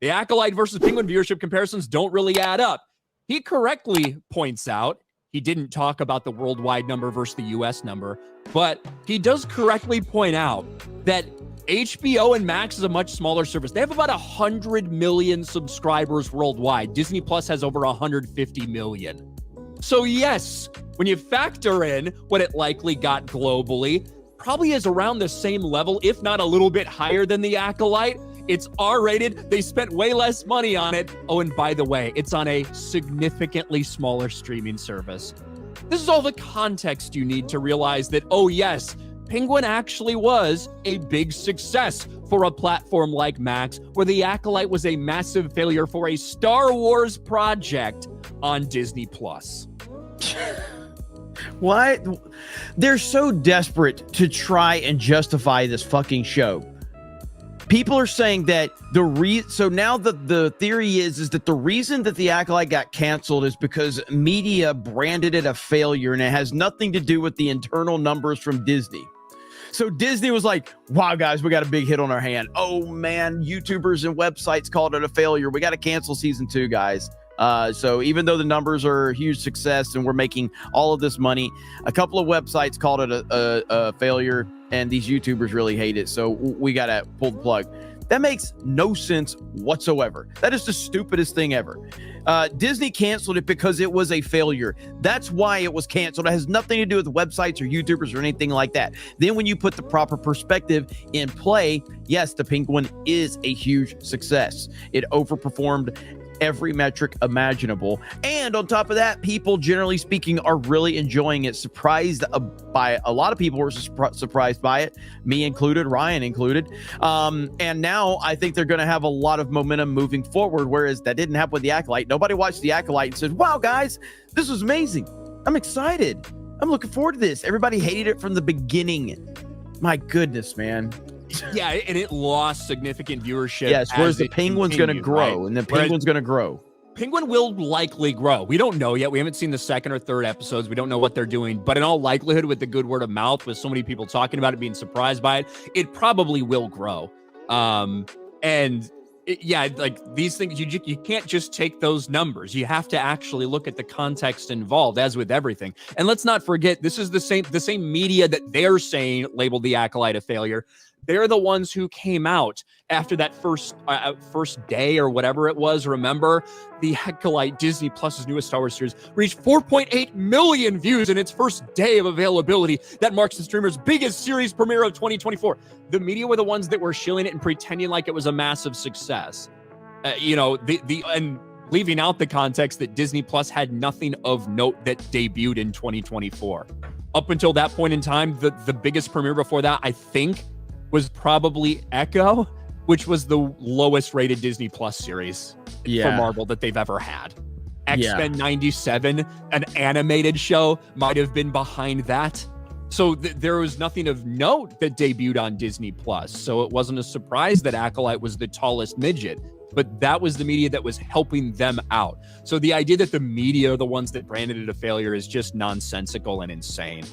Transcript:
The Acolyte versus Penguin viewership comparisons don't really add up. He correctly points out, he didn't talk about the worldwide number versus the US number, but he does correctly point out that HBO and Max is a much smaller service. They have about 100 million subscribers worldwide. Disney Plus has over 150 million. So yes, when you factor in what it likely got globally, probably is around the same level, if not a little bit higher than the Acolyte. It's R-rated. They spent way less money on it. Oh, and by the way, it's on a significantly smaller streaming service. This is all the context you need to realize that, oh yes, Penguin actually was a big success for a platform like Max, where the Acolyte was a massive failure for a Star Wars project on Disney Plus. What? They're so desperate to try and justify this fucking show. People are saying that so now the theory is that the reason that the Acolyte got canceled is because media branded it a failure, and it has nothing to do with the internal numbers from Disney. So Disney was like, wow, guys, we got a big hit on our hand. Oh, man, YouTubers and websites called it a failure. We got to cancel season 2, guys. So even though the numbers are a huge success and we're making all of this money, a couple of websites called it a failure, and these YouTubers really hate it. So we got to pull the plug. That makes no sense whatsoever. That is the stupidest thing ever. Disney canceled it because it was a failure. That's why it was canceled. It has nothing to do with websites or YouTubers or anything like that. Then when you put the proper perspective in play, yes, the Penguin is a huge success. It overperformed every metric imaginable, and on top of that, people generally speaking are really enjoying it. Surprised by a lot of people were surprised by it, me included, Ryan included, and now I think they're going to have a lot of momentum moving forward, whereas that didn't happen with the Acolyte. Nobody watched the Acolyte and said, wow guys, this was amazing, I'm excited, I'm looking forward to this. Everybody hated it from the beginning. My goodness, man. Yeah, and it lost significant viewership. Yes, whereas the Penguin's going to grow, right? And the Penguin's going to grow. Penguin will likely grow. We don't know yet. We haven't seen the second or third episodes. We don't know what they're doing. But in all likelihood, with the good word of mouth, with so many people talking about it, being surprised by it, it probably will grow. Yeah, like these things, you can't just take those numbers. You have to actually look at the context involved, as with everything. And let's not forget, this is the same media that they're saying labeled the Acolyte a failure. They're the ones who came out after that first day or whatever it was. Remember, the Acolyte, Disney Plus's newest Star Wars series, reached 4.8 million views in its first day of availability. That marks the streamer's biggest series premiere of 2024. The media were the ones that were shilling it and pretending like it was a massive success. And leaving out the context that Disney Plus had nothing of note that debuted in 2024. Up until that point in time, the biggest premiere before that, I think, was probably Echo, which was the lowest rated Disney Plus series for Marvel that they've ever had. X-Men 97, an animated show, might have been behind that. So there was nothing of note that debuted on Disney Plus. So it wasn't a surprise that Acolyte was the tallest midget, but that was the media that was helping them out. So the idea that the media are the ones that branded it a failure is just nonsensical and insane.